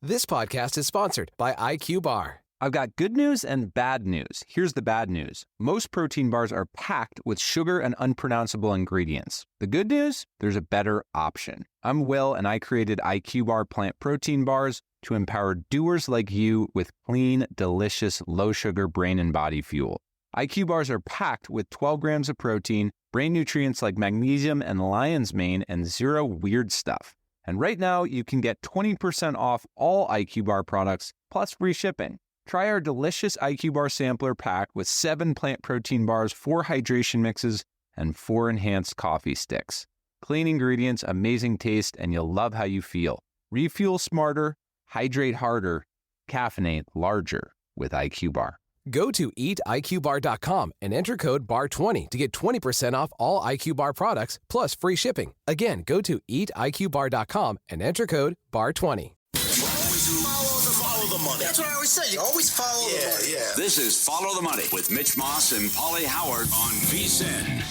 This podcast is sponsored by IQ Bar. I've got good news and bad news. Here's the bad news. Most protein bars are packed with sugar and unpronounceable ingredients. The good news? There's a better option. I'm Will, and I created IQ Bar plant protein bars to empower doers like you with clean, delicious, low-sugar brain and body fuel. IQ Bars are packed with 12 grams of protein, brain nutrients like magnesium and lion's mane, and zero weird stuff. And right now, you can get 20% off all IQ Bar products, plus free shipping. Try our delicious IQ Bar sampler pack with 7 plant protein bars, 4 hydration mixes, and 4 enhanced coffee sticks. Clean ingredients, amazing taste, and you'll love how you feel. Refuel smarter, hydrate harder, caffeinate larger with IQ Bar. Go to eatiqbar.com and enter code BAR20 to get 20% off all IQ Bar products plus free shipping. Again, go to eatiqbar.com and enter code BAR20. Follow the money. That's what I always say. You always follow the money. Yeah. This is Follow the Money with Mitch Moss and Paulie Howard on VSiN.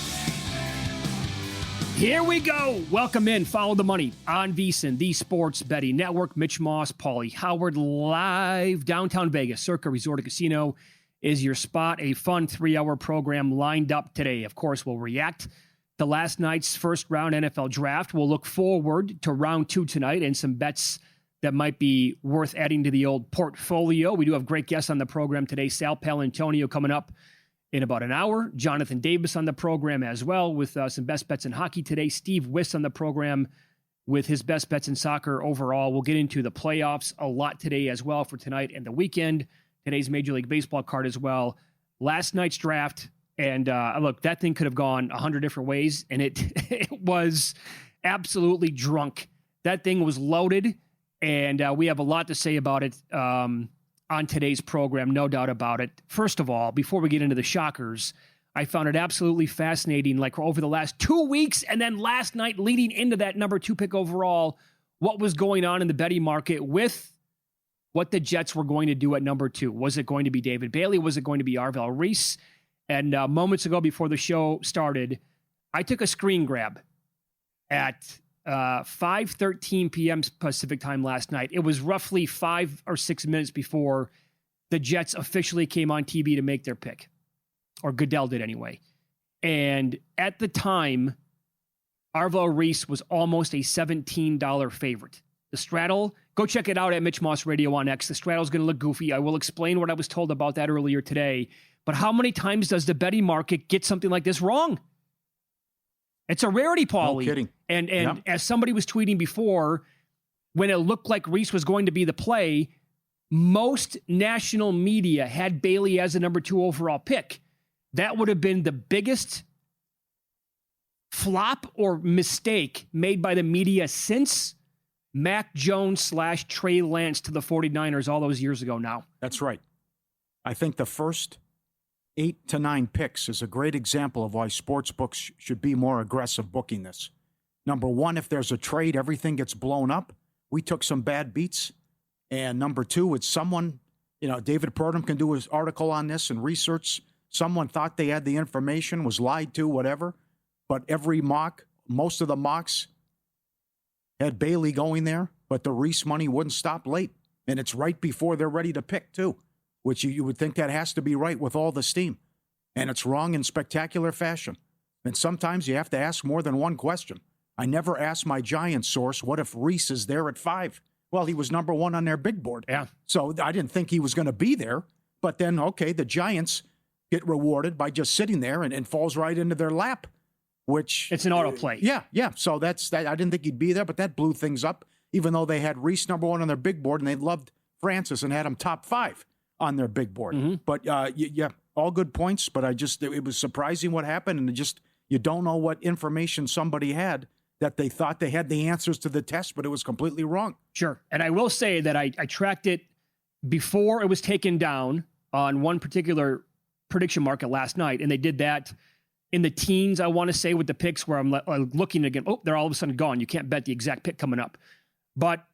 Here we go. Welcome in. Follow the Money on VSiN, the Sports Betting Network. Mitch Moss, Paulie Howard, live downtown Vegas. Circa Resort and Casino is your spot. A fun 3-hour program lined up today. Of course, we'll react to last night's first round NFL draft. We'll look forward to round 2 tonight and some bets that might be worth adding to the old portfolio. We do have great guests on the program today. Sal Paolantonio coming up in about an hour. Jonathan Davis on the program as well with some best bets in hockey today. Steve Wiss on the program with his best bets in soccer overall. We'll get into the playoffs a lot today as well for tonight and the weekend. Today's Major League Baseball card as well. Last night's draft, and look, that thing could have gone 100 different ways, and it was absolutely drunk. That thing was loaded. And we have a lot to say about it on today's program, no doubt about it. First of all, before we get into the shockers, I found it absolutely fascinating, like over the last 2 weeks and then last night leading into that number 2 pick overall, what was going on in the betting market with what the Jets were going to do at number 2. Was it going to be David Bailey? Was it going to be Arvell Reese? And moments ago before the show started, I took a screen grab at 5:13 p.m. Pacific time last night. It was roughly 5 or 6 minutes before the Jets officially came on TV to make their pick, or Goodell did anyway. And at the time, Arvell Reese was almost a $17 favorite. The straddle, go check it out at Mitch Moss Radio on X. The straddle's going to look goofy. I will explain what I was told about that earlier today. But how many times does the betting market get something like this wrong? It's a rarity, Paulie. No kidding. And as somebody was tweeting before, when it looked like Reese was going to be the play, most national media had Bailey as the number 2 overall pick. That would have been the biggest flop or mistake made by the media since Mac Jones / Trey Lance to the 49ers all those years ago now. That's right. I think the first 8 to 9 picks is a great example of why sports books should be more aggressive booking this. Number 1, if there's a trade, everything gets blown up. We took some bad beats. And number 2, it's someone, David Purdom can do his article on this and research. Someone thought they had the information, was lied to, whatever. But every mock, most of the mocks had Bailey going there, but the Reese money wouldn't stop late. And it's right before they're ready to pick, too, which you would think that has to be right with all the steam. And it's wrong in spectacular fashion. And sometimes you have to ask more than one question. I never asked my Giants source, what if Reese is there at 5? Well, he was number 1 on their big board. Yeah. So I didn't think he was going to be there. But then, okay, the Giants get rewarded by just sitting there and falls right into their lap, which... It's an autoplay. Yeah. So that's that. I didn't think he'd be there, but that blew things up, even though they had Reese number 1 on their big board and they loved Francis and had him top 5 on their big board. Mm-hmm. But, all good points, but it was surprising what happened, and you don't know what information somebody had that they thought they had the answers to the test, but it was completely wrong. Sure. And I will say that I tracked it before it was taken down on one particular prediction market last night, and they did that in the teens, I want to say, with the picks where I'm looking again. Oh, they're all of a sudden gone. You can't bet the exact pick coming up. But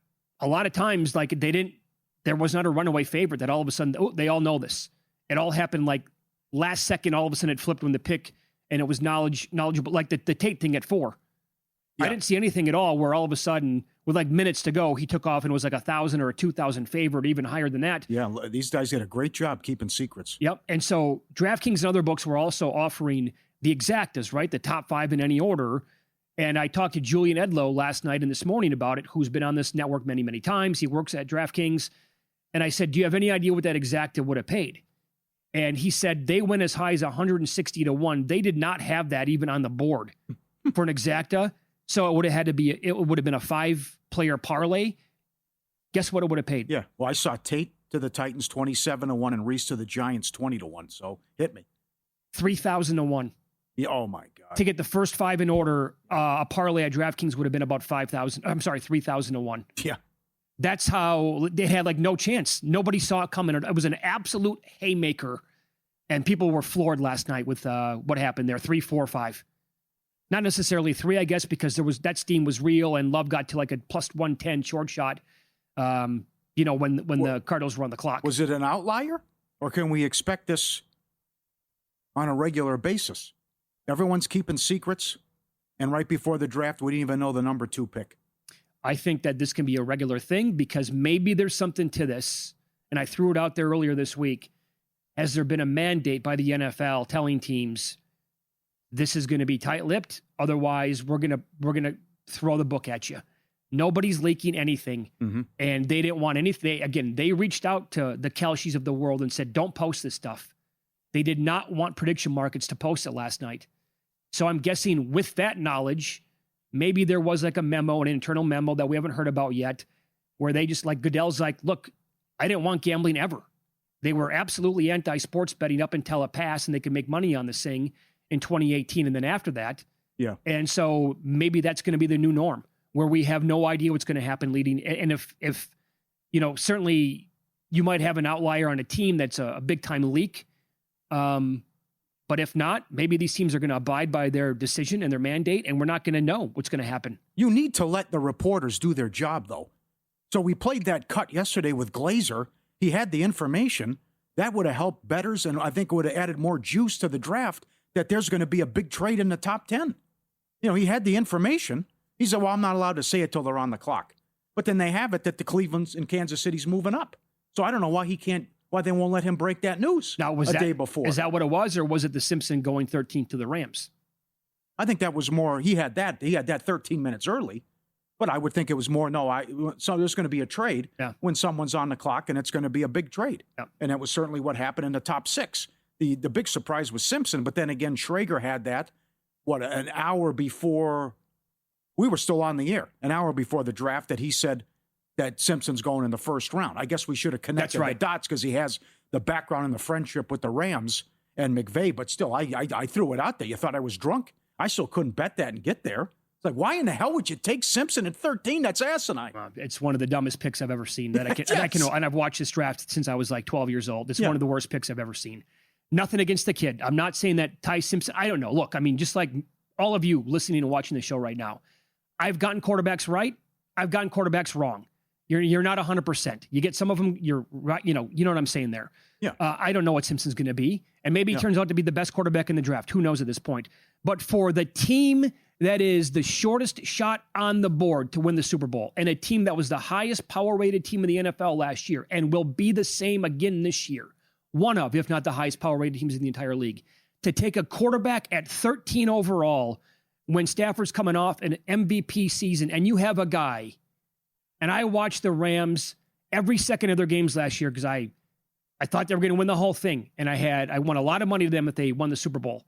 a lot of times, there was not a runaway favorite that all of a sudden, they all know this. It all happened like last second, all of a sudden it flipped when the pick, and it was knowledgeable, like the Tate thing at 4. Yeah. I didn't see anything at all where all of a sudden with like minutes to go, he took off and was like 1,000 or 2,000 favorite, even higher than that. Yeah, these guys did a great job keeping secrets. Yep. And so DraftKings and other books were also offering the exactas, right? The top 5 in any order. And I talked to Julian Edlow last night and this morning about it, who's been on this network many, many times. He works at DraftKings. And I said, do you have any idea what that exacta would have paid? And he said they went as high as 160 to 1. They did not have that even on the board for an exacta. So it would have been a 5-player parlay. Guess what it would have paid? Yeah. Well, I saw Tate to the Titans 27 to 1 and Reese to the Giants 20 to 1. So hit me. 3,000 to 1. Yeah, oh my God. To get the first 5 in order, a parlay at DraftKings would have been about 3,000 to 1. Yeah. That's how they had like no chance. Nobody saw it coming. It was an absolute haymaker. And people were floored last night with what happened there. 3, 4, 5. Not necessarily 3, I guess, because that steam was real and Love got to like a plus 110 short shot, when the Cardinals were on the clock. Was it an outlier? Or can we expect this on a regular basis? Everyone's keeping secrets, and right before the draft, we didn't even know the number 2 pick. I think that this can be a regular thing because maybe there's something to this. And I threw it out there earlier this week. Has there been a mandate by the NFL telling teams this is going to be tight-lipped? Otherwise, we're going to throw the book at you. Nobody's leaking anything. Mm-hmm. And they didn't want anything. Again, they reached out to the Kelshys of the world and said, don't post this stuff. They did not want prediction markets to post it last night. So I'm guessing with that knowledge, maybe there was like a memo, an internal memo that we haven't heard about yet, where they just like Goodell's like, look, I didn't want gambling ever. They were absolutely anti-sports betting up until it passed and they could make money on this thing in 2018 and then after that. Yeah. And so maybe that's going to be the new norm where we have no idea what's going to happen leading. And if certainly you might have an outlier on a team that's a big time leak. But if not, maybe these teams are going to abide by their decision and their mandate, and we're not going to know what's going to happen. You need to let the reporters do their job, though. So we played that cut yesterday with Glazer. He had the information. That would have helped bettors, and I think it would have added more juice to the draft that there's going to be a big trade in the top 10. He had the information. He said, well, I'm not allowed to say it till they're on the clock. But then they have it that the Cleveland's and Kansas City's moving up. So I don't know why they won't let him break that news day before. Is that what it was, or was it the Simpson going 13th to the Rams? I think that was more, he had that 13 minutes early, but I would think it was more, so there's going to be a trade when someone's on the clock, and it's going to be a big trade. Yeah. And that was certainly what happened in the top 6. The big surprise was Simpson, but then again, Schrager had that, an hour before, we were still on the air, an hour before the draft, that he said that Simpson's going in the first round. I guess we should have connected the dots because he has the background and the friendship with the Rams and McVay, but still, I threw it out there. You thought I was drunk? I still couldn't bet that and get there. It's like, why in the hell would you take Simpson at 13? That's asinine. It's one of the dumbest picks I've ever seen. That I can, and I've watched this draft since I was like 12 years old. It's one of the worst picks I've ever seen. Nothing against the kid. I'm not saying that Ty Simpson, I don't know. Look, I mean, just like all of you listening and watching the show right now, I've gotten quarterbacks right. I've gotten quarterbacks wrong. You're not 100%. You get some of them, you're right. You know what I'm saying there. Yeah. I don't know what Simpson's going to be. And maybe he turns out to be the best quarterback in the draft. Who knows at this point? But for the team that is the shortest shot on the board to win the Super Bowl, and a team that was the highest power-rated team in the NFL last year and will be the same again this year, one of, if not the highest power-rated teams in the entire league, to take a quarterback at 13 overall when Stafford's coming off an MVP season, and you have a guy, and I watched the Rams every second of their games last year because I thought they were going to win the whole thing, and I won a lot of money to them if they won the Super Bowl.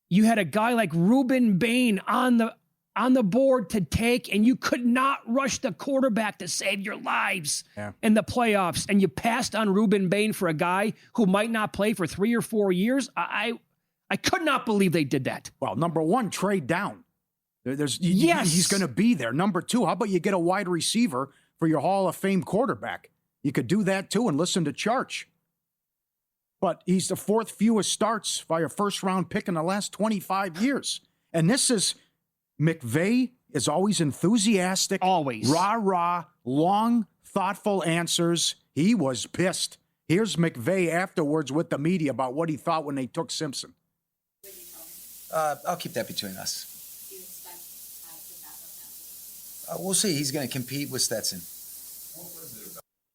You had a guy like Ruben Bain on the board to take, and you could not rush the quarterback to save your lives in the playoffs, and you passed on Ruben Bain for a guy who might not play for 3 or 4 years. I could not believe they did that. Well, number one, trade down. Yes. He's going to be there. Number two, how about you get a wide receiver for your Hall of Fame quarterback? You could do that too and listen to Charch. But he's the 4th fewest starts by a first-round pick in the last 25 years. And this is, McVay is always enthusiastic. Always. Rah-rah, long, thoughtful answers. He was pissed. Here's McVay afterwards with the media about what he thought when they took Simpson. I'll keep that between us. We'll see. He's going to compete with Stetson.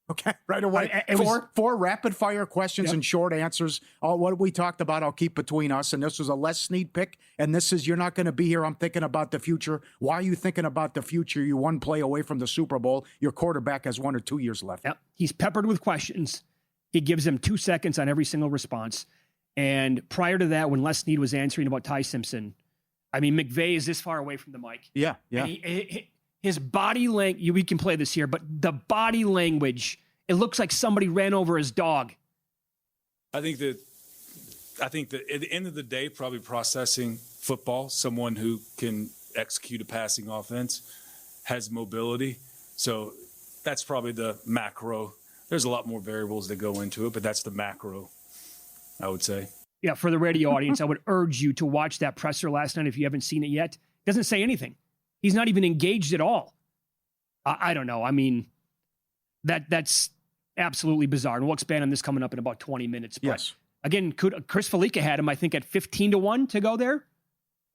Okay, right away. It was- Four rapid-fire questions Yep. and short answers. All what we talked about, I'll keep between us. And this was a Les Snead pick. And this is, you're not going to be here. I'm thinking about the future. Why are you thinking about the future? You're one play away from the Super Bowl. Your quarterback has 1 or 2 years left. Yep. He's peppered with questions. He gives them 2 seconds on every single response. And prior to that, when Les Snead was answering about Ty Simpson, I mean, McVay is this far away from the mic. Yeah. And his body language, we can play this here, but the body language, it looks like somebody ran over his dog. I think that at the end of the day, probably processing football, someone who can execute a passing offense, has mobility. So that's probably the macro. There's a lot more variables that go into it, but that's the macro, I would say. Yeah, for the radio audience, I would urge you to watch that presser last night if you haven't seen it yet. Doesn't say anything. He's not even engaged at all. I don't know. I mean, that's absolutely bizarre. And we'll expand on this coming up in about 20 minutes. But Yes. again, Chris Felica had him, I think, at 15-1 to go there.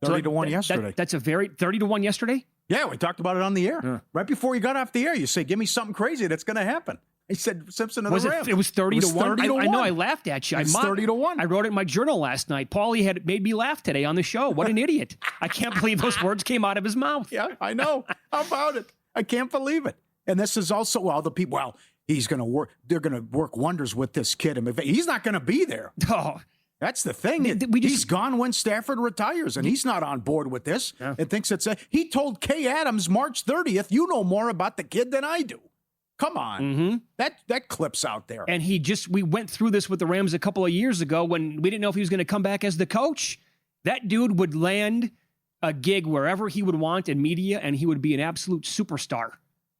30-1 yesterday. That's a very 30-1 yesterday. Yeah, we talked about it on the air. Yeah. Right before you got off the air, you say, give me something crazy that's going to happen. He said Simpson to Was the it? Rams. It was 30-1. 30-1. I know. I laughed at you. It's I mocked- 30-1. I wrote it in my journal last night. Paulie had made me laugh today on the show. What an idiot! I can't believe those words came out of his mouth. Yeah, I know. How about it? I can't believe it. And this is also, he's going to work. They're going to work wonders with this kid. I mean, he's not going to be there. Oh, That's the thing. He's gone when Stafford retires, and he's not on board with this and thinks it's he told Kay Adams March 30th, you know more about the kid than I do. Come on. That clip's out there. and we went through this with the Rams a couple of years ago when we didn't know if he was going to come back as the coach. That dude would land a gig wherever he would want in media, and he would be an absolute superstar.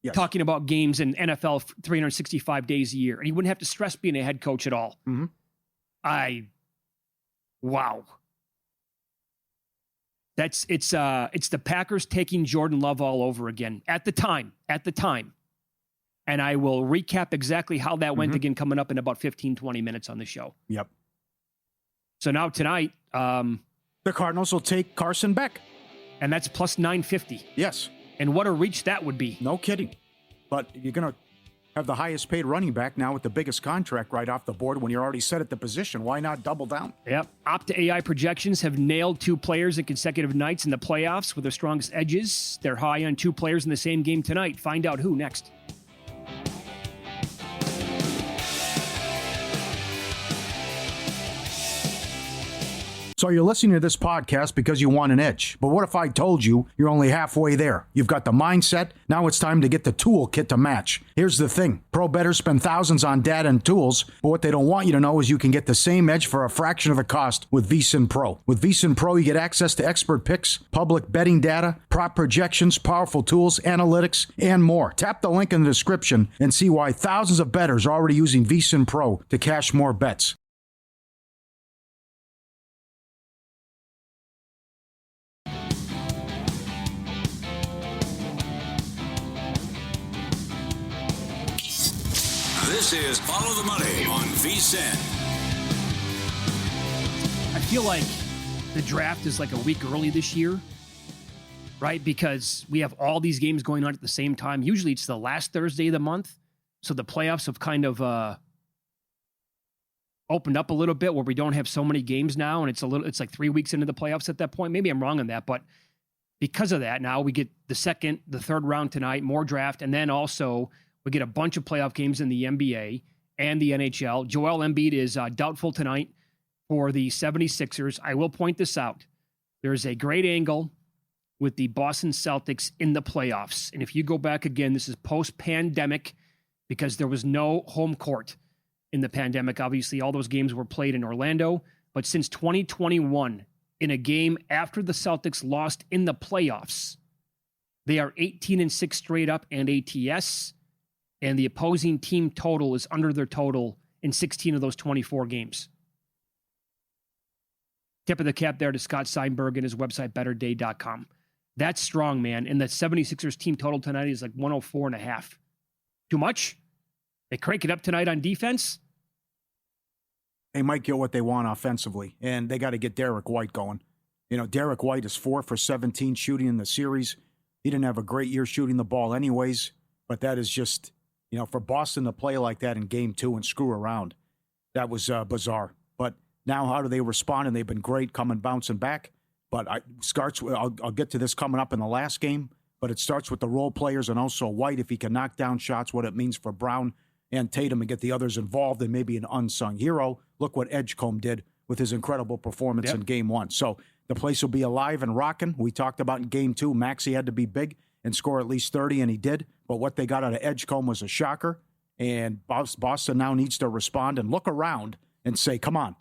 Yes. Talking about games in NFL 365 days a year, and he wouldn't have to stress being a head coach at all. Wow. It's the Packers taking Jordan Love all over again at the time. And I will recap exactly how that went again coming up in about 15, 20 minutes on the show. Yep. So now tonight, The Cardinals will take Carson Beck. and that's plus 950. Yes. And what a reach that would be. No kidding. But you're going to have the highest paid running back now with the biggest contract right off the board when you're already set at the position. Why not double down? Yep. Opta AI projections have nailed 2 players in consecutive nights in the playoffs with their strongest edges. They're high on 2 players in the same game tonight. Find out who next. So you're listening to this podcast because you want an edge. But what if I told you you're only halfway there? You've got the mindset. Now it's time to get the toolkit to match. Here's the thing. Pro bettors spend thousands on data and tools, but what they don't want you to know is you can get the same edge for a fraction of the cost with VSiN Pro. With VSiN Pro, you get access to expert picks, public betting data, prop projections, powerful tools, analytics, and more. Tap the link in the description and see why thousands of bettors are already using VSiN Pro to cash more bets. This is Follow the Money on VSiN. I feel like the draft is like a week early this year, right? Because we have all these games going on at the same time. Usually it's the last Thursday of the month. So the playoffs have kind of opened up a little bit where we don't have so many games now. And it's like 3 weeks into the playoffs at that point. Maybe I'm wrong on that, but because of that, now we get the third round tonight, more draft. And then also we get a bunch of playoff games in the NBA and the NHL. Joel Embiid is doubtful tonight for the 76ers. I will point this out. There's a great angle with the Boston Celtics in the playoffs. And if you go back again, this is post-pandemic because there was no home court in the pandemic. Obviously, all those games were played in Orlando. But since 2021, in a game after the Celtics lost in the playoffs, they are 18-6 straight up and ATS. And the opposing team total is under their total in 16 of those 24 games. Tip of the cap there to Scott Seinberg and his website, betterday.com. That's strong, man. And the 76ers team total tonight is like 104.5. Too much? They crank it up tonight on defense? They might get what they want offensively, and they got to get Derek White going. You know, Derek White is 4 for 17 shooting in the series. He didn't have a great year shooting the ball anyways, but that is just, for Boston to play like that in game 2 and screw around, that was bizarre. But now how do they respond? And they've been great bouncing back. But I'll get to this coming up in the last game, but it starts with the role players and also White, if he can knock down shots, what it means for Brown and Tatum and get the others involved, and maybe an unsung hero. Look what Edgecombe did with his incredible performance in game 1. So the place will be alive and rocking. We talked about in game 2, Maxey had to be big and score at least 30, and he did. But what they got out of Edgecombe was a shocker, and Boston now needs to respond and look around and say, come on,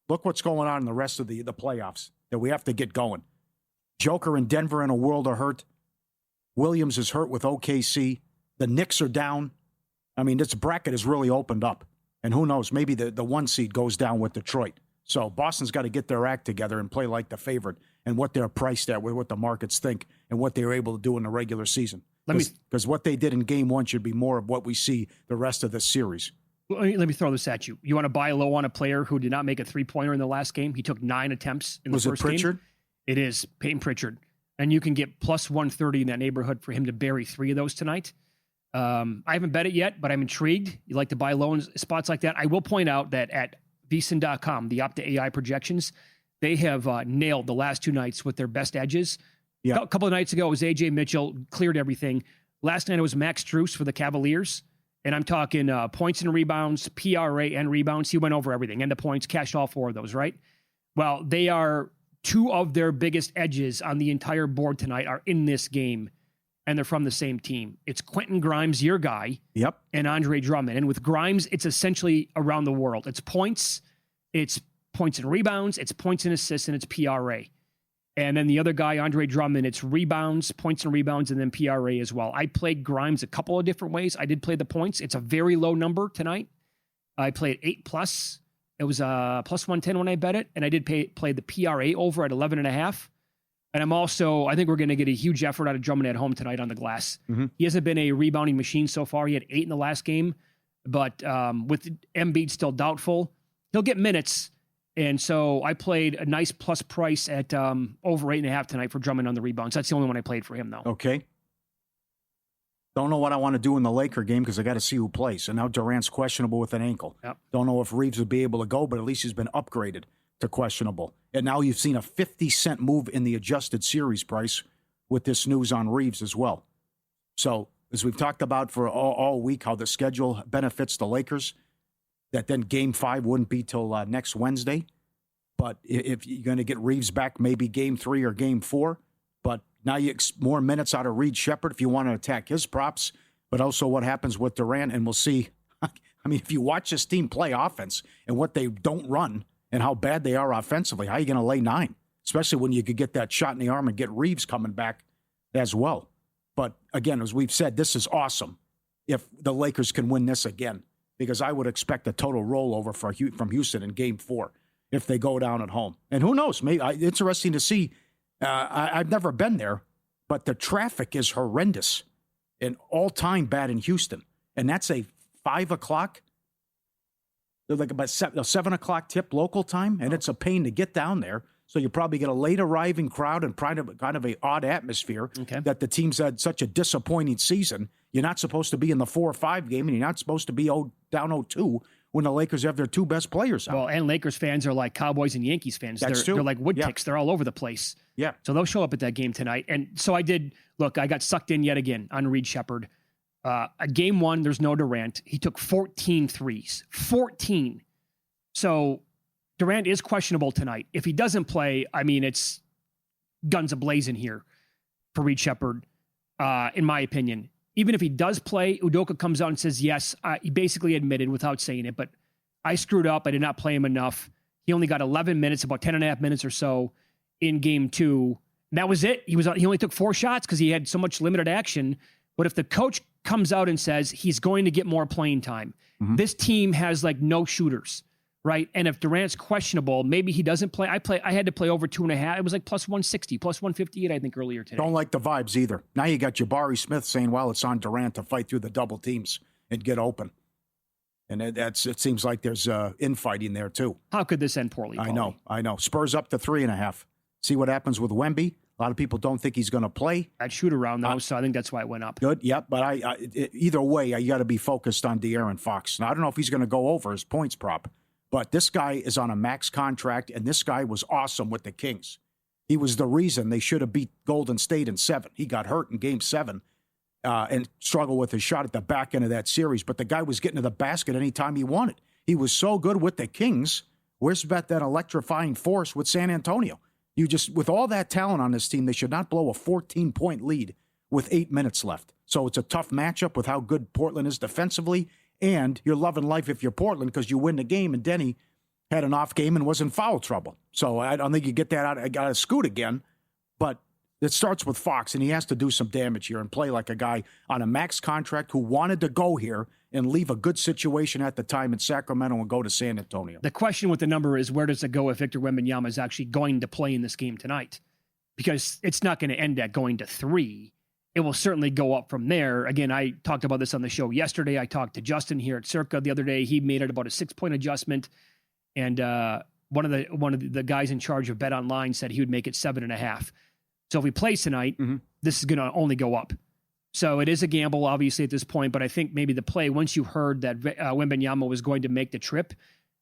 look what's going on in the rest of the playoffs, that we have to get going. Joker in Denver in a world of hurt. Williams is hurt with OKC. The Knicks are down. I mean, this bracket has really opened up. And who knows, maybe the 1 seed goes down with Detroit. So Boston's got to get their act together and play like the favorite and what they're priced at, with what the markets think and what they were able to do in the regular season. Because what they did in game 1 should be more of what we see the rest of the series. Let me throw this at you. You want to buy low on a player who did not make a 3-pointer in the last game? He took 9 attempts in the first game. Was it Pritchard? It is Peyton Pritchard. And you can get plus 130 in that neighborhood for him to bury 3 of those tonight. I haven't bet it yet, but I'm intrigued. You like to buy low in spots like that. I will point out that at VSiN.com, the Opta AI projections, they have nailed the last 2 nights with their best edges. Yeah. A couple of nights ago, it was A.J. Mitchell, cleared everything. Last night, it was Max Strus for the Cavaliers. And I'm talking points and rebounds, PRA and rebounds. He went over everything. And the points, cashed all 4 of those, right? Well, they are 2 of their biggest edges on the entire board tonight are in this game. And they're from the same team. It's Quentin Grimes, your guy, and Andre Drummond. And with Grimes, it's essentially around the world. It's points and rebounds, it's points and assists, and it's PRA. And then the other guy, Andre Drummond, it's rebounds, points and rebounds, and then PRA as well. I played Grimes a couple of different ways. I did play the points. It's a very low number tonight. I played 8+. It was plus 110 when I bet it. And I did play the PRA over at 11.5. And I think we're going to get a huge effort out of Drummond at home tonight on the glass. Mm-hmm. He hasn't been a rebounding machine so far. He had 8 in the last game, but with Embiid still doubtful, he'll get minutes. And so I played a nice plus price at over 8.5 tonight for Drummond on the rebounds. That's the only one I played for him, though. Okay. Don't know what I want to do in the Laker game because I got to see who plays. And now Durant's questionable with an ankle. Yep. Don't know if Reeves would be able to go, but at least he's been upgraded to questionable. And now you've seen a 50-cent move in the adjusted series price with this news on Reeves as well. So, as we've talked about for all week, how the schedule benefits the Lakers, that then Game 5 wouldn't be till next Wednesday. But if you're going to get Reeves back, maybe Game 3 or Game 4. But now you more minutes out of Reed Shepherd if you want to attack his props, but also what happens with Durant. And we'll see. I mean, if you watch this team play offense and what they don't run, and how bad they are offensively, how are you going to lay 9? Especially when you could get that shot in the arm and get Reeves coming back as well. But again, as we've said, this is awesome if the Lakers can win this again, because I would expect a total rollover from Houston in Game 4 if they go down at home. And who knows? Maybe interesting to see. I've never been there, but the traffic is horrendous and all-time bad in Houston. And that's a 5 o'clock. They're like about 7 o'clock tip local time, and it's a pain to get down there. So you probably get a late arriving crowd and kind of an odd atmosphere that the team's had such a disappointing season. You're not supposed to be in the 4 or 5 game, and you're not supposed to be down 0-2 when the Lakers have their 2 best players out. Well, and Lakers fans are like Cowboys and Yankees fans. They're like wood ticks. They're all over the place. Yeah. So they'll show up at that game tonight. And so I got sucked in yet again on Reed Shepherd. Game 1, there's no Durant. He took 14 threes. 14. So Durant is questionable tonight. If he doesn't play, I mean, it's guns a-blazing here for Reed Shepherd, in my opinion. Even if he does play, Udoka comes out and says, yes, he basically admitted without saying it, but I screwed up. I did not play him enough. He only got 11 minutes, about 10.5 minutes or so in Game 2. And that was it. He only took 4 shots because he had so much limited action. But if the coach comes out and says he's going to get more playing time, this team has like no shooters, right? And if Durant's questionable, maybe he doesn't play. I had to play over 2.5. It was like plus 160, plus 158, I think, earlier today. Don't like the vibes either. Now you got Jabari Smith saying, well, it's on Durant to fight through the double teams and get open. And it seems like there's infighting there, too. How could this end poorly, Paulie? I know. Spurs up to 3.5. See what happens with Wemby. A lot of people don't think he's going to play. I'd shoot around though, so I think that's why it went up. Good, yep. But either way, you got to be focused on De'Aaron Fox. Now, I don't know if he's going to go over his points prop, but this guy is on a max contract, and this guy was awesome with the Kings. He was the reason they should have beat Golden State in 7. He got hurt in Game 7 and struggled with his shot at the back end of that series, but the guy was getting to the basket anytime he wanted. He was so good with the Kings. Where's that electrifying force with San Antonio? With all that talent on this team, they should not blow a 14-point lead with 8 minutes left. So it's a tough matchup with how good Portland is defensively, and you're loving life if you're Portland because you win the game, and Denny had an off game and was in foul trouble. So I don't think you get that out of Scoot again, but it starts with Fox, and he has to do some damage here and play like a guy on a max contract who wanted to go here and leave a good situation at the time in Sacramento and go to San Antonio. The question with the number is, where does it go if Victor Wembanyama is actually going to play in this game tonight? Because it's not going to end at going to 3. It will certainly go up from there. Again, I talked about this on the show yesterday. I talked to Justin here at Circa the other day. He made it about a 6-point adjustment. And one of the guys in charge of Bet Online said he would make it 7.5. So if he plays tonight, this is going to only go up. So it is a gamble, obviously, at this point. But I think maybe the play, once you heard that Wembanyama was going to make the trip,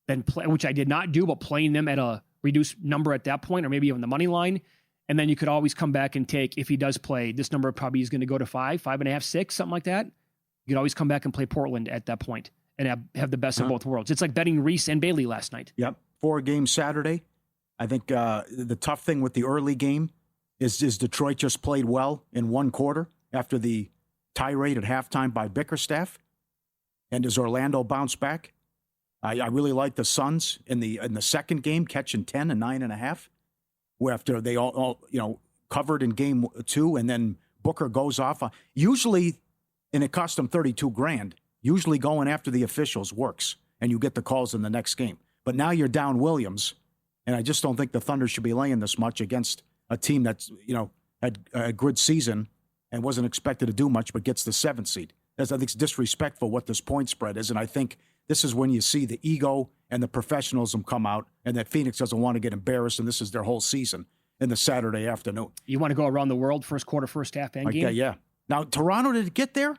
then play, which I did not do, but playing them at a reduced number at that point, or maybe even the money line. And then you could always come back and take, if he does play, this number probably is going to go to 5, 5.5, 6, something like that. You could always come back and play Portland at that point and have the best of both worlds. It's like betting Reese and Bailey last night. Yep. 4-game Saturday. I think the tough thing with the early game is Detroit just played well in one quarter after the tirade at halftime by Bickerstaff. And does Orlando bounce back? I really like the Suns in the second game catching 10 and 9.5. After they all covered in game 2, and then Booker goes off. Usually, and it cost them $32,000. Usually, going after the officials works, and you get the calls in the next game. But now you're down Williams, and I just don't think the Thunder should be laying this much against a team that's had a good season and wasn't expected to do much, but gets the 7th seed. I think it's disrespectful what this point spread is, and I think this is when you see the ego and the professionalism come out, and that Phoenix doesn't want to get embarrassed, and this is their whole season in the Saturday afternoon. You want to go around the world, first quarter, first half, end game? Okay, yeah. Now, Toronto, did it get there?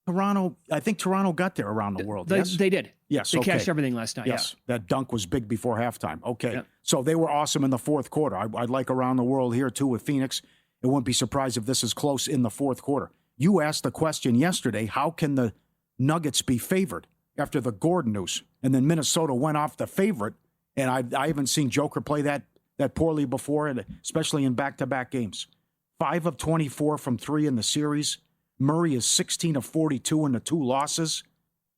I think Toronto got there around the world, yes? They did. Yes, They cashed everything last night, yes. yeah. That dunk was big before halftime. Okay, yeah. So they were awesome in the fourth quarter. I'd like around the world here, too, with Phoenix. It wouldn't be surprised if this is close in the fourth quarter. You asked the question yesterday, how can the Nuggets be favored after the Gordon news? And then Minnesota went off the favorite, and I haven't seen Joker play that poorly before, and especially in back-to-back games. 5 of 24 from 3 in the series. Murray is 16 of 42 in the 2 losses.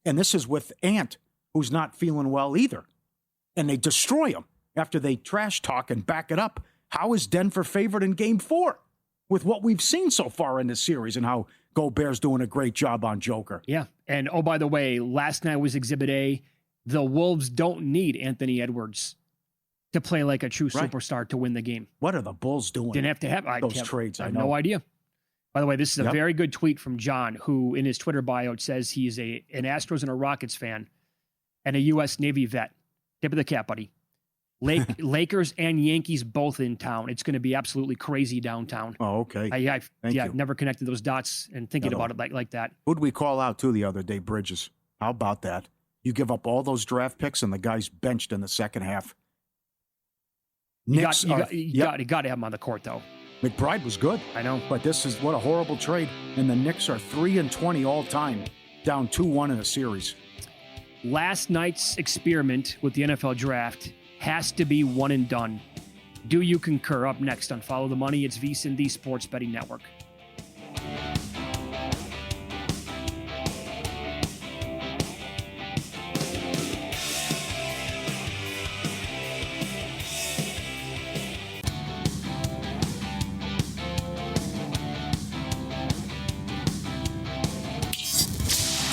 And this is with Ant, who's not feeling well either. And they destroy him after they trash talk and back it up. How is Denver favored in Game 4 with what we've seen so far in this series and how Gobert's doing a great job on Joker? Yeah. And, oh, by the way, last night was Exhibit A. The Wolves don't need Anthony Edwards to play like a true superstar to win the game. What are the Bulls doing? Didn't have to have those trades. I have no idea. By the way, this is a very good tweet from John, who in his Twitter bio it says he's an Astros and a Rockets fan and a U.S. Navy vet. Tip of the cap, buddy. Lakers and Yankees both in town. It's going to be absolutely crazy downtown. Oh, okay. I've never connected those dots and thinking about it like that. Who'd we call out to the other day? Bridges. How about that? You give up all those draft picks and the guy's benched in the second half. You got to have him on the court, though. McBride was good. I know. But this is what a horrible trade. And the Knicks are 3-20 all time, down 2-1 in a series. Last night's experiment with the NFL draft has to be one and done. Do you concur? Up next on Follow the Money, it's VSiN, the Sports Betting Network.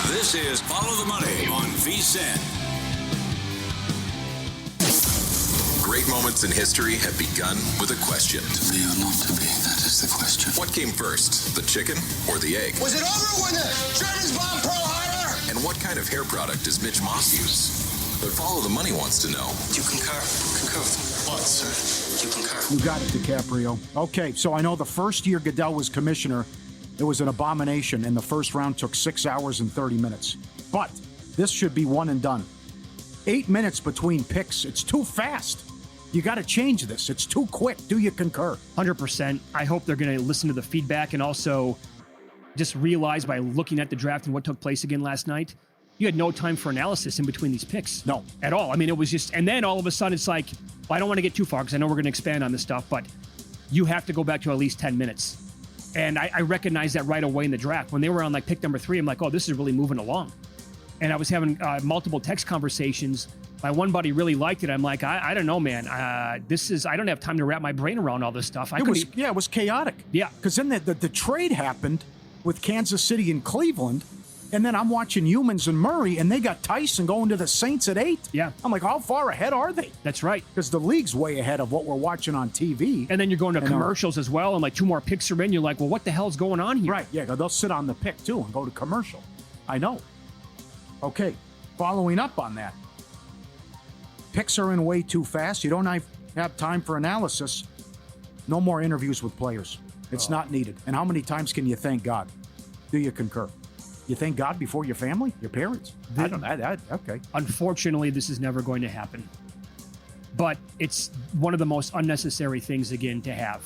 This is Follow the Money on VSiN. Great moments in history have begun with a question. To be or not to be, that is the question. What came first, the chicken or the egg? Was it over when the Germans bombed Pearl Harbor? And what kind of hair product does Mitch Moss use? But Follow the Money wants to know. Do you concur? Concur with him. What, sir? You concur? You got it, DiCaprio. Okay, so I know the first year Goodell was commissioner, it was an abomination, and the first round took 6 hours and 30 minutes. But this should be one and done. 8 minutes between picks. It's too fast. You got to change this. It's too quick. Do you concur? 100%. I hope they're going to listen to the feedback and also just realize by looking at the draft and what took place again last night, you had no time for analysis in between these picks. No. At all. I mean, it was just, and then all of a sudden it's like, well, I don't want to get too far because I know we're going to expand on this stuff, but you have to go back to at least 10 minutes. And I recognized that right away in the draft. When they were on like pick number 3, I'm like, oh, this is really moving along. And I was having multiple text conversations. My one buddy really liked it. I'm like, I don't know, man. I don't have time to wrap my brain around all this stuff. It was chaotic. Yeah. Because then the trade happened with Kansas City and Cleveland, and then I'm watching Humans and Murray, and they got Tyson going to the Saints at 8. Yeah. I'm like, how far ahead are they? That's right. Because the league's way ahead of what we're watching on TV. And then you're going to commercials as well, and like 2 more picks are in. You're like, well, what the hell's going on here? Right, yeah, they'll sit on the pick, too, and go to commercial. I know. Okay, following up on that. Picks are in way too fast. You don't have time for analysis. No more interviews with players. It's not needed. And how many times can you thank God? Do you concur? You thank God before your family, your parents? I don't know. Okay. Unfortunately, this is never going to happen. But it's one of the most unnecessary things, again, to have.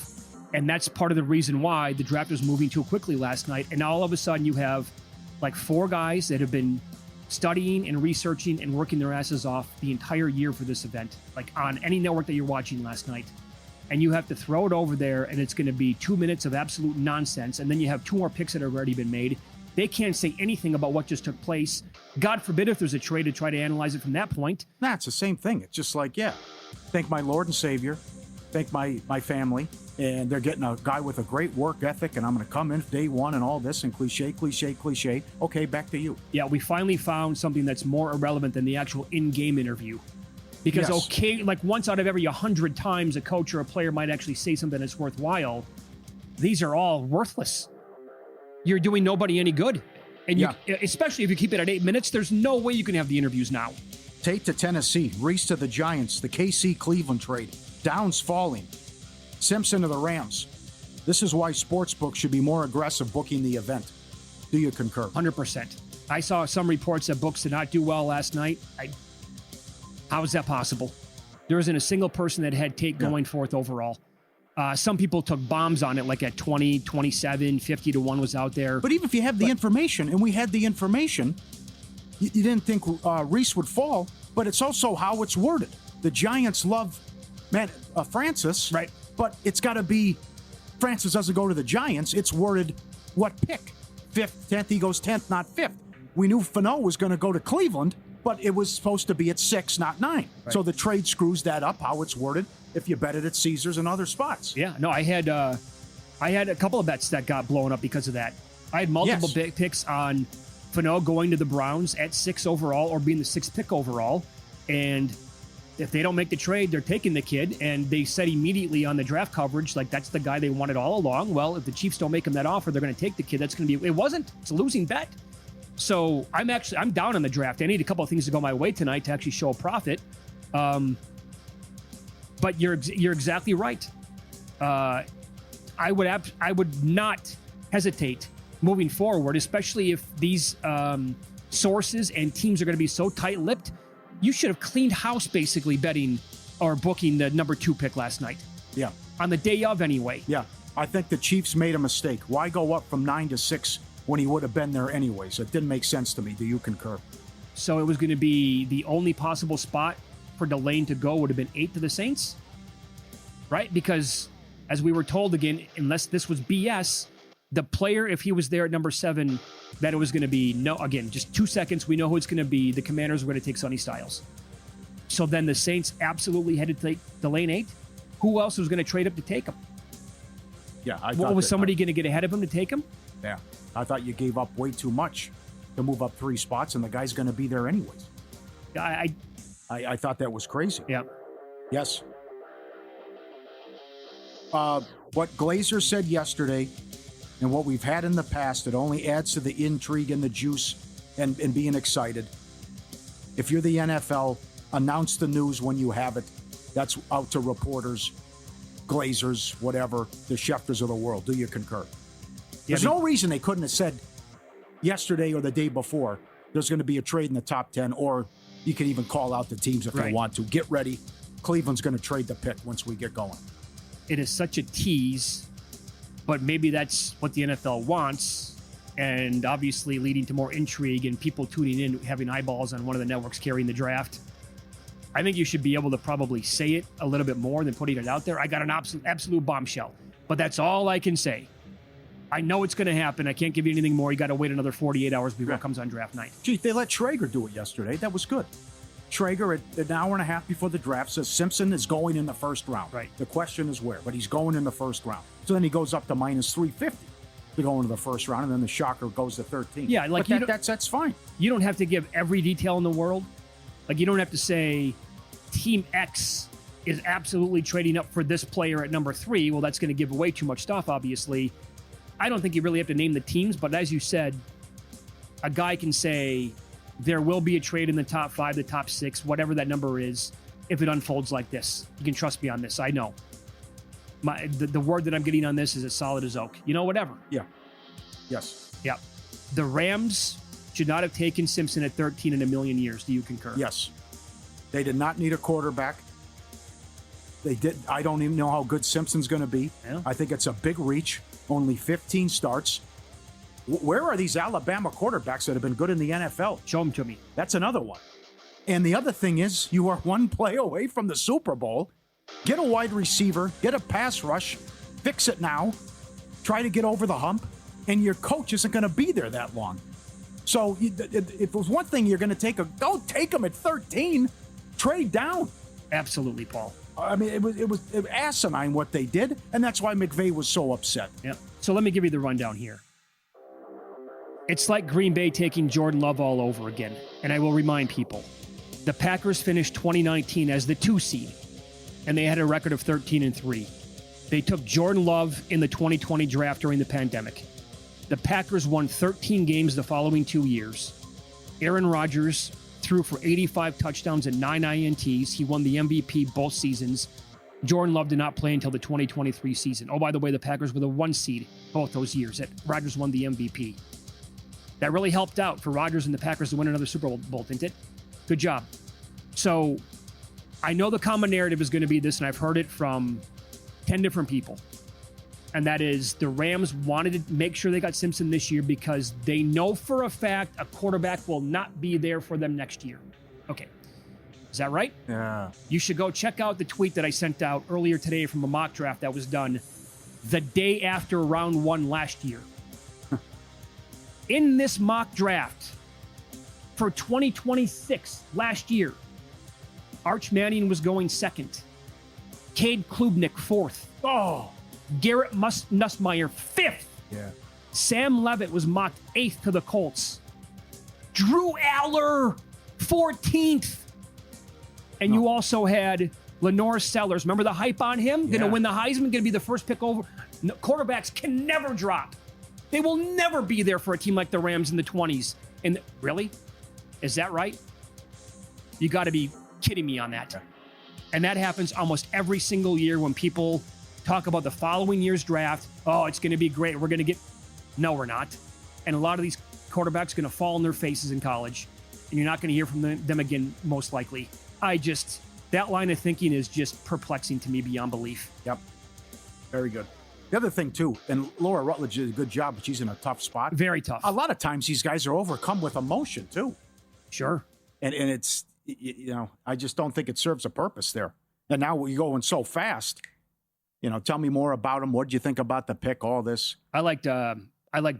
And that's part of the reason why the draft was moving too quickly last night. And now all of a sudden you have like 4 guys that have been studying and researching and working their asses off the entire year for this event, like on any network that you're watching last night. And you have to throw it over there, and it's going to be 2 minutes of absolute nonsense. And then you have 2 more picks that have already been made. They can't say anything about what just took place. God forbid if there's a trade to try to analyze it from that point. Nah, it's the same thing. It's just like, yeah, thank my Lord and Savior, thank my family, and they're getting a guy with a great work ethic, and I'm going to come in day one and all this, and cliche. Okay, back to you. Yeah, we finally found something that's more irrelevant than the actual in-game interview. Because, Yes. okay, like once out of every 100 times a coach or a player might actually say something that's worthwhile, these are all worthless. You're doing nobody any good. And you, especially if you keep it at 8 minutes, there's no way you can have the interviews now. Tate to Tennessee, Reese to the Giants, the KC Cleveland trade, Downs falling, Simpson to the Rams. This is why sportsbooks should be more aggressive booking the event. Do you concur? 100%. I saw some reports that books did not do well last night. How is that possible? There isn't a single person that had Tate going fourth overall. Some people took bombs on it, like at 20, 27, 50 to 1 was out there. But even if you have the information, and we had the information, you didn't think Reese would fall, but it's also how it's worded. The Giants love Francis, right? But it's got to be Francis doesn't go to the Giants. It's worded what pick? 5th, 10th, he goes 10th, not 5th. We knew Fano was going to go to Cleveland, but it was supposed to be at 6, not 9. Right. So the trade screws that up, how it's worded, if you bet it at Caesars and other spots. Yeah, no, I had a couple of bets that got blown up because of that. I had multiple picks on Fano going to the Browns at 6 overall or being the 6th pick overall. And if they don't make the trade, they're taking the kid. And they said immediately on the draft coverage, like, that's the guy they wanted all along. Well, if the Chiefs don't make him that offer, they're going to take the kid. That's going to be, it wasn't. It's a losing bet. So I'm down on the draft. I need a couple of things to go my way tonight to actually show a profit. But you're exactly right. I would not hesitate moving forward, especially if these sources and teams are going to be so tight-lipped. You should have cleaned house basically betting or booking the number 2 pick last night. Yeah. On the day of anyway. Yeah. I think the Chiefs made a mistake. Why go up from 9 to 6 when he would have been there anyways? It didn't make sense to me. Do you concur? So it was going to be the only possible spot for Delane to go would have been 8 to the Saints, right? Because as we were told again, unless this was BS, the player, if he was there at number 7, that it was going to be just 2 seconds. We know who it's going to be. The Commanders were going to take Sonny Styles. So then the Saints absolutely had to take Delane 8. Who else was going to trade up to take him? Yeah. Was somebody going to get ahead of him to take him? Yeah. I thought you gave up way too much to move up 3 spots, and the guy's going to be there anyways. I thought that was crazy. Yeah. Yes. What Glazer said yesterday and what we've had in the past, it only adds to the intrigue and the juice and being excited. If you're the NFL, announce the news when you have it That's out to reporters, Glazers, whatever, the Schefters of the world. Do you concur? There's no reason they couldn't have said yesterday or the day before there's going to be a trade in the top 10, or you can even call out the teams if they want to. Get ready. Cleveland's going to trade the pick once we get going. It is such a tease, but maybe that's what the NFL wants, and obviously leading to more intrigue and people tuning in, having eyeballs on one of the networks carrying the draft. I think you should be able to probably say it a little bit more than putting it out there. I got an absolute bombshell, but that's all I can say. I know it's going to happen. I can't give you anything more. You got to wait another 48 hours before it comes on draft night. Gee, they let Traeger do it yesterday. That was good. Traeger, at an hour and a half before the draft, says Simpson is going in the first round. Right. The question is where, but he's going in the first round. So then he goes up to minus 350 to go into the first round, and then the shocker goes to 13. Yeah, like but that's fine. You don't have to give every detail in the world. Like, you don't have to say Team X is absolutely trading up for this player at number 3. Well, that's going to give away too much stuff, obviously. I don't think you really have to name the teams, but as you said, a guy can say there will be a trade in the top 5, the top 6, whatever that number is, if it unfolds like this. You can trust me on this. I know. The word that I'm getting on this is as solid as oak. You know, whatever. Yeah. Yes. Yeah. The Rams should not have taken Simpson at 13 in a million years. Do you concur? Yes. They did not need a quarterback. They did. I don't even know how good Simpson's going to be. Yeah. I think it's a big reach. Only 15 starts. Where are these Alabama quarterbacks that have been good in the NFL? Show them to me. That's another one. And the other thing is, you are one play away from the Super Bowl. Get a wide receiver, get a pass rush, fix it now, try to get over the hump, and your coach isn't going to be there that long. So if it was one thing you're going to take, don't take him at 13. Trade down. Absolutely, Paul. I mean, it was asinine what they did, and that's why McVay was so upset. Yeah. So let me give you the rundown here. It's like Green Bay taking Jordan Love all over again. And I will remind people, the Packers finished 2019 as the 2 seed, and they had a record of 13-3. They took Jordan Love in the 2020 draft during the pandemic. The Packers won 13 games the following 2 years. Aaron Rodgers threw for 85 touchdowns and 9 INTs. He won the MVP both seasons. Jordan Love did not play until the 2023 season. Oh, by the way, the Packers were the 1 seed both those years. Rodgers won the MVP. That really helped out for Rodgers and the Packers to win another Super Bowl, didn't it? Good job. So I know the common narrative is going to be this, and I've heard it from 10 different people. And that is the Rams wanted to make sure they got Simpson this year because they know for a fact a quarterback will not be there for them next year. Okay. Is that right? Yeah. You should go check out the tweet that I sent out earlier today from a mock draft that was done the day after round 1 last year. In this mock draft for 2026 last year, Arch Manning was going 2nd. Cade Klubnik 4th. Oh. Garrett Nussmeier 5th. Yeah. Sam Levitt was mocked 8th to the Colts. Drew Aller 14th. And you also had Lenore Sellers. Remember the hype on him? Going to win the Heisman, going to be the first pick over. No, quarterbacks can never drop. They will never be there for a team like the Rams in the 20s. And really? Is that right? You got to be kidding me on that. And that happens almost every single year when people talk about the following year's draft. Oh, it's going to be great. We're going to get... No, we're not. And a lot of these quarterbacks are going to fall on their faces in college. And you're not going to hear from them again, most likely. That line of thinking is just perplexing to me beyond belief. Yep. Very good. The other thing, too, and Laura Rutledge did a good job, but she's in a tough spot. Very tough. A lot of times these guys are overcome with emotion, too. Sure. And it's, I just don't think it serves a purpose there. And now we're going so fast. Tell me more about him. What did you think about the pick, all this? I like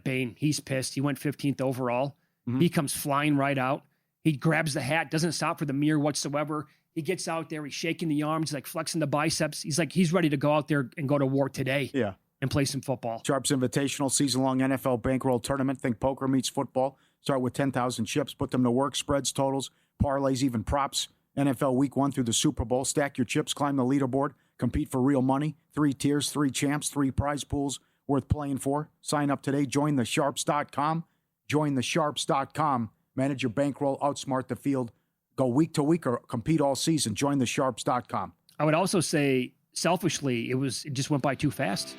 Bain. He's pissed. He went 15th overall. Mm-hmm. He comes flying right out. He grabs the hat, doesn't stop for the mirror whatsoever. He gets out there. He's shaking the arms. He's like flexing the biceps. He's ready to go out there and go to war today. Yeah. And play some football. Sharps Invitational season-long NFL bankroll tournament. Think poker meets football. Start with 10,000 chips. Put them to work. Spreads, totals, parlays, even props. NFL Week 1 through the Super Bowl. Stack your chips. Climb the leaderboard. Compete for real money. 3 tiers, 3 champs, 3 prize pools worth playing for. Sign up today. Join thesharps.com. Join thesharps.com. Manage your bankroll. Outsmart the field. Go week to week or compete all season. Join thesharps.com. I would also say, selfishly, it just went by too fast.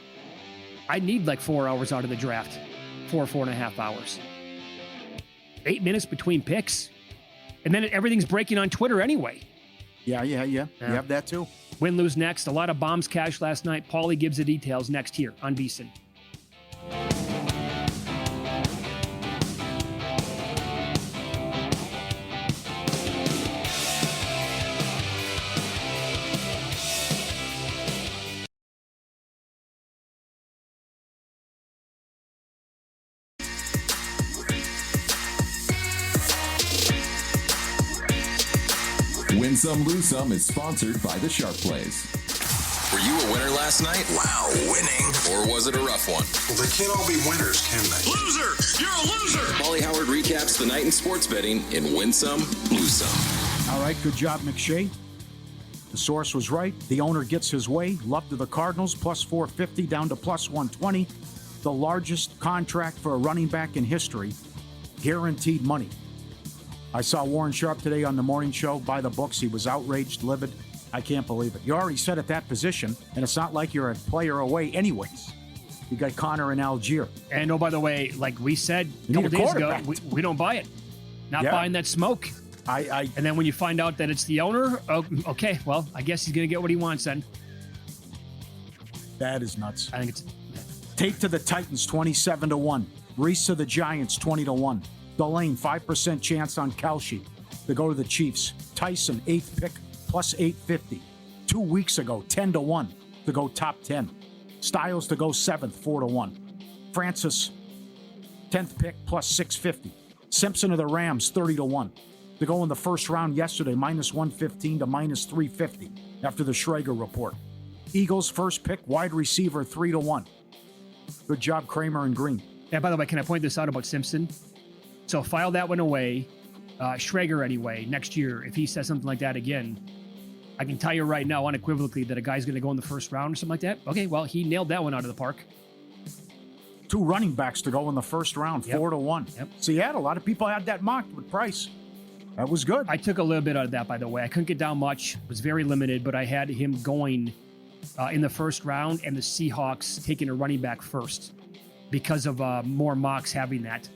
I need like 4 hours out of the draft. 4.5 hours. 8 minutes between picks. And then everything's breaking on Twitter anyway. Yeah. You have that too. Win, lose next. A lot of bombs cashed last night. Paulie gives the details next here on VSiN. Win Some, Lose Some is sponsored by the Sharp Plays. Were you a winner last night? Wow, winning. Or was it a rough one? Well, they can't all be winners, can they? Loser! You're a loser! Paulie Howard recaps the night in sports betting in Win Some, Lose Some. All right, good job, McShay. The source was right. The owner gets his way. Love to the Cardinals, plus 450 down to plus 120. The largest contract for a running back in history. Guaranteed money. I saw Warren Sharp today on the morning show. By the books, he was outraged, livid. I can't believe it. You already set at that position, and it's not like you're a player away anyways. You got Connor in Algier. And oh, by the way, like we said a couple days ago, we don't buy it. Not buying that smoke. And then when you find out that it's the owner, okay, well, I guess he's going to get what he wants then. That is nuts. I think it's... Tate to the Titans, 27-1. Reese to the Giants, 20-1. Delane, 5% chance on Kalshi to go to the Chiefs. Tyson, 8th pick, plus 850. 2 weeks ago, 10-1 to go top 10. Styles to go 7th, 4-1. Francis, 10th pick, plus 650. Simpson of the Rams, 30-1 to go in the first round yesterday, minus 115 to minus 350 after the Schrager report. Eagles, first pick, wide receiver, 3-1. Good job, Kramer and Green. Yeah, by the way, can I point this out about Simpson? So file that one away. Schrager, anyway, next year, if he says something like that again, I can tell you right now unequivocally that a guy's going to go in the first round or something like that. Okay, well, he nailed that one out of the park. 2 running backs to go in the first round, 4-1. Yep. Seattle, a lot of people had that mocked with Price. That was good. I took a little bit out of that, by the way. I couldn't get down much. It was very limited, but I had him going in the first round and the Seahawks taking a running back first because of more mocks having that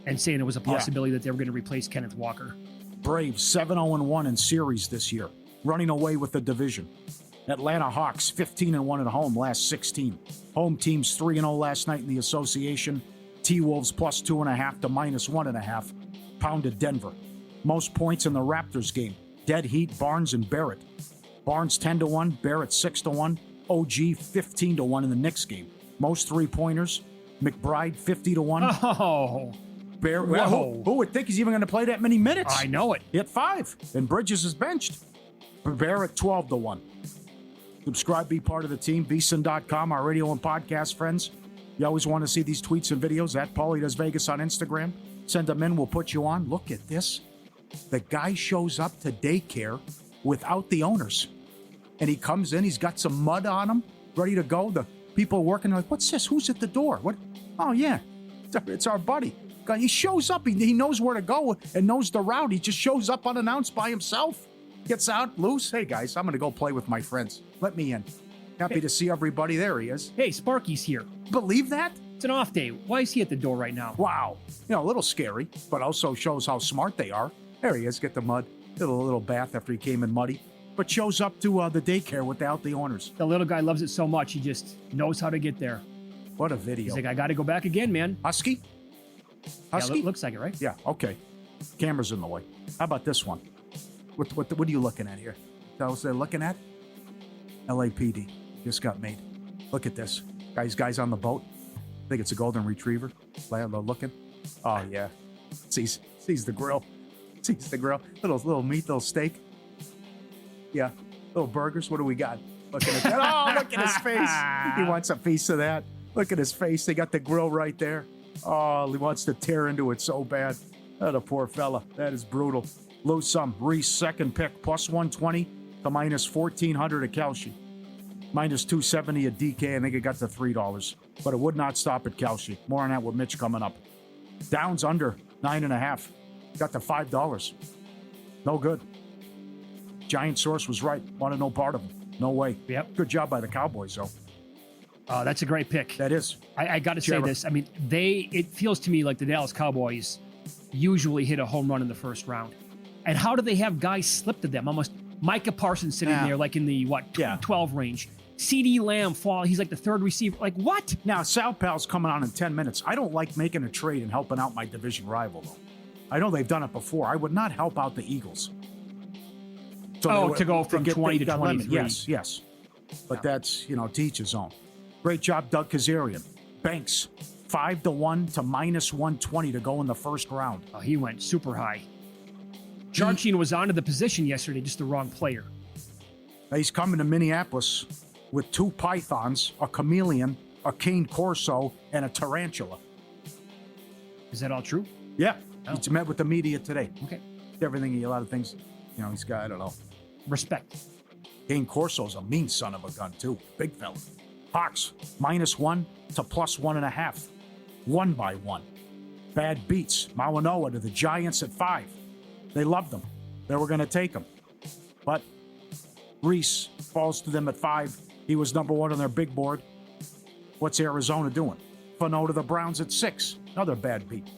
and saying it was a possibility that they were going to replace Kenneth Walker. Braves 7-0-1 in series this year, running away with the division. Atlanta Hawks 15-1 at home last 16. Home teams 3-0 last night in the association. T-Wolves plus 2.5 to minus 1.5. Pounded Denver. Most points in the Raptors game. Dead Heat, Barnes and Barrett. Barnes 10-1, Barrett 6-1, OG 15-1 in the Knicks game. Most 3-pointers. McBride 50-1. Oh. Who would think he's even going to play that many minutes? I know it. He had 5, and Bridges is benched. Barrett 12-1. Subscribe, be part of the team. VSiN.com, our radio and podcast friends. You always want to see these tweets and videos at Paulie Does Vegas on Instagram. Send them in, we'll put you on. Look at this. The guy shows up to daycare without the owners. And he comes in, he's got some mud on him, ready to go. The people working are like, what's this? Who's at the door? What? Oh, yeah, it's our buddy. He shows up, he knows where to go and knows the route. He just shows up unannounced by himself. Gets out, loose. Hey, guys, I'm going to go play with my friends. Let me in. Happy to see everybody. There he is. Hey, Sparky's here. Believe that? It's an off day. Why is he at the door right now? Wow. A little scary, but also shows how smart they are. There he is. Get the mud. Did a little bath after he came in muddy. But shows up to the daycare without the owners. The little guy loves it so much, he just knows how to get there. What a video. He's like, I got to go back again, man. Husky? Yeah, looks like it, right? Yeah, okay. Camera's in the way. How about this one? What are you looking at here? That was they're looking at? LAPD. Just got made. Look at this. Guys on the boat. I think it's a golden retriever. They're looking. Oh, yeah. Sees the grill. Sees the grill. Little meat, little steak. Yeah. Little burgers. What do we got? Looking at that. Oh, look at his face. He wants a piece of that. Look at his face. They got the grill right there. Oh, he wants to tear into it so bad. Oh, the poor fella. That is brutal. Lose some. Reese, second pick, plus 120 to minus 1,400 at Kalshi. Minus 270 at DK. I think it got to $3. But it would not stop at Kalshi. More on that with Mitch coming up. Downs under 9.5. Got to $5. No good. Giant source was right. Want to know part of him. No way. Yep. Good job by the Cowboys, though. That's a great pick. That is. I got to say this. I mean, it feels to me like the Dallas Cowboys usually hit a home run in the first round. And how do they have guys slip to them? Almost Micah Parsons sitting there like in the, 12 range. CeeDee Lamb fall. He's like the third receiver. Like, what? Now, Sal Pal's coming on in 10 minutes. I don't like making a trade and helping out my division rival, though. I know they've done it before. I would not help out the Eagles. So to go from 20 to 23. Yes. But that's, to each his own. Great job, Doug Kazarian. Banks, 5-1 to -120 to go in the first round. Oh, he went super high. Jarchin was onto the position yesterday, just the wrong player. He's coming to Minneapolis with 2 pythons, a chameleon, a cane corso, and a tarantula. Is that all true? Yeah. Oh. He's met with the media today. Okay. Everything, a lot of things, he's got, I don't know. Respect. Cane corso's a mean son of a gun, too. Big fella. Hawks, -1 to +1.5. 1 by 1. Bad beats. Mauanoa to the Giants at 5. They loved him. They were going to take him. But Reese falls to them at 5. He was number 1 on their big board. What's Arizona doing? Fano to the Browns at 6. Another bad beat.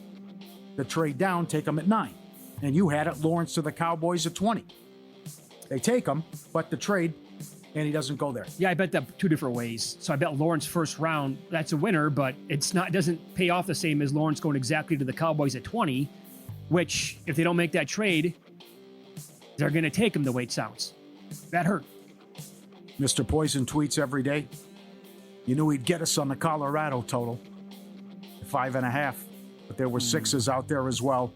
The trade down, take him at 9. And you had it, Lawrence to the Cowboys at 20. They take him, but the trade, and he doesn't go there. Yeah, I bet that 2 different ways. So I bet Lawrence first round, that's a winner, but it doesn't pay off the same as Lawrence going exactly to the Cowboys at 20, which, if they don't make that trade, they're going to take him the way it sounds. That hurt. Mr. Poison tweets every day. You knew he'd get us on the Colorado total. 5.5. But there were 6s out there as well.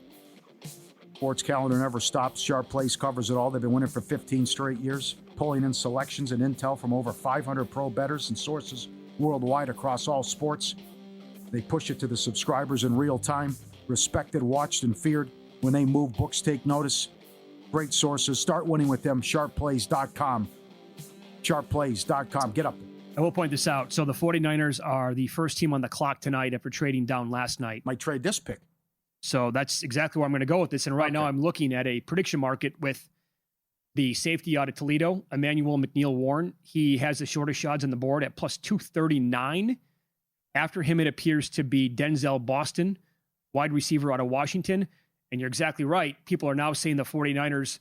Sports calendar never stops. Sharp Plays covers it all. They've been winning for 15 straight years, pulling in selections and intel from over 500 pro bettors and sources worldwide across all sports. They push it to the subscribers in real time. Respected, watched, and feared. When they move, books take notice. Great sources. Start winning with them. SharpPlays.com. SharpPlays.com. Get up there. I will point this out. So the 49ers are the first team on the clock tonight after trading down last night. Might trade this pick. So that's exactly where I'm going to go with this. And right now I'm looking at a prediction market with the safety out of Toledo, Emmanuel McNeil-Warren. He has the shortest odds on the board at plus 239. After him, it appears to be Denzel Boston, wide receiver out of Washington. And you're exactly right. People are now saying the 49ers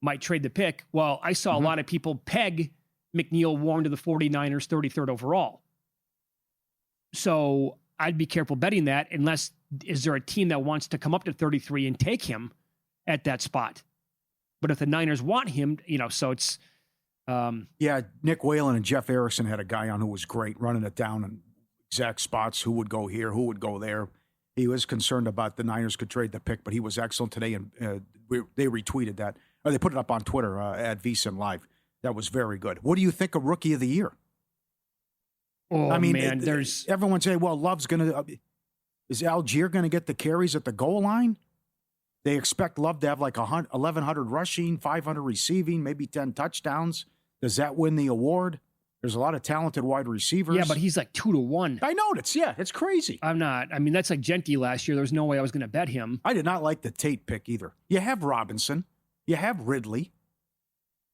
might trade the pick. Well, I saw a lot of people peg McNeil-Warren to the 49ers 33rd overall. So I'd be careful betting that unless is there a team that wants to come up to 33 and take him at that spot. But if the Niners want him, so it's... yeah, Nick Whalen and Jeff Erickson had a guy on who was great, running it down in exact spots, who would go here, who would go there. He was concerned about the Niners could trade the pick, but he was excellent today, and they retweeted that. Or they put it up on Twitter at VSiN Live. That was very good. What do you think of Rookie of the Year? Oh, I mean, man, everyone say, well, Love's going to... Is Algier going to get the carries at the goal line? They expect Love to have like 1,100 rushing, 500 receiving, maybe 10 touchdowns. Does that win the award? There's a lot of talented wide receivers. Yeah, but he's like 2-1. I know it's crazy. I'm not. I mean, that's like Genti last year. There's no way I was going to bet him. I did not like the Tate pick either. You have Robinson. You have Ridley.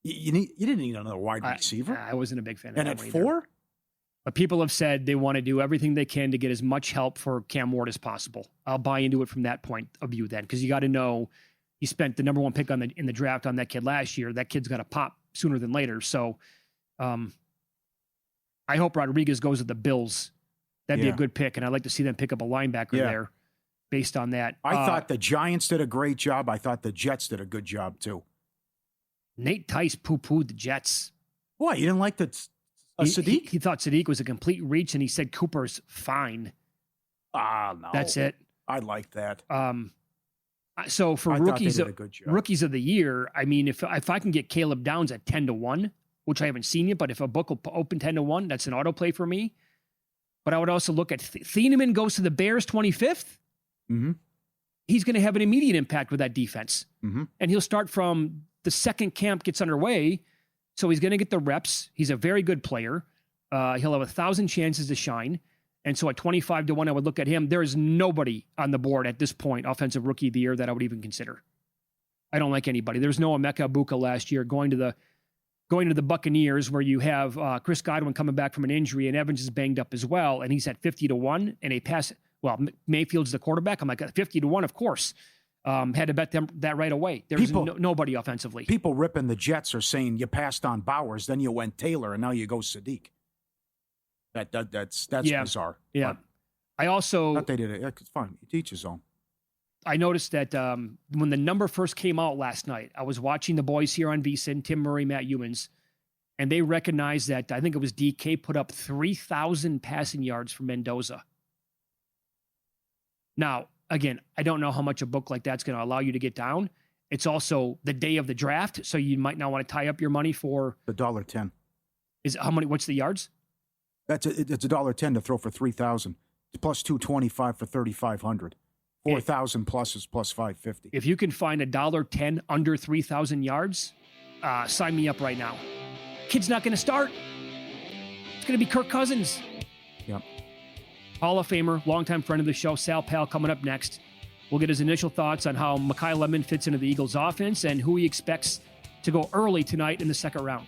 You didn't need another wide receiver. I wasn't a big fan of that. And at 4? But people have said they want to do everything they can to get as much help for Cam Ward as possible. I'll buy into it from that point of view then, because you got to know you spent the number 1 pick in the draft on that kid last year. That kid's got to pop sooner than later. So I hope Rodriguez goes to the Bills. That'd be a good pick, and I'd like to see them pick up a linebacker there based on that. I thought the Giants did a great job. I thought the Jets did a good job too. Nate Tice poo-pooed the Jets. Why? You didn't like the... Sadiq? He thought Sadiq was a complete reach, and he said Cooper's fine. No. That's it. I like that. So for rookies of the year, I mean, if I can get Caleb Downs at 10-1, which I haven't seen yet, but if a book will open 10-1, that's an auto play for me. But I would also look at Thieneman goes to the Bears 25th. Mm-hmm. He's going to have an immediate impact with that defense. Mm-hmm. And he'll start from the second camp gets underway. So he's going to get the reps. He's a very good player. He'll have 1,000 chances to shine. And so at 25-1, I would look at him. There is nobody on the board at this point, offensive rookie of the year, that I would even consider. I don't like anybody. There's no Emeka Egbuka last year going to the Buccaneers, where you have Chris Godwin coming back from an injury and Evans is banged up as well, and he's at 50-1 and a pass. Well, Mayfield's the quarterback. I'm like 50-1, of course. Had to bet them that right away. There's nobody offensively. People ripping the Jets are saying you passed on Bowers, then you went Taylor, and now you go Sadiq. That's bizarre. Yeah. I also thought they did it. It's fine. You teach his own. I noticed that when the number first came out last night, I was watching the boys here on VSiN, Tim Murray, Matt Humans, and they recognized that I think it was DK put up 3,000 passing yards for Mendoza. Now, again, I don't know how much a book like that's going to allow you to get down. It's also the day of the draft, so you might not want to tie up your money for the $1.10. Is how many? What's the yards? It's $1.10 to throw for 3,000, plus 225 for 3,500. 4,000 plus is plus 550. If you can find $1.10 under 3,000 yards, sign me up right now. Kid's not going to start. It's going to be Kirk Cousins. Yep. Hall of Famer, longtime friend of the show, Sal Pal, coming up next. We'll get his initial thoughts on how Mekhi Lemon fits into the Eagles' offense and who he expects to go early tonight in the second round.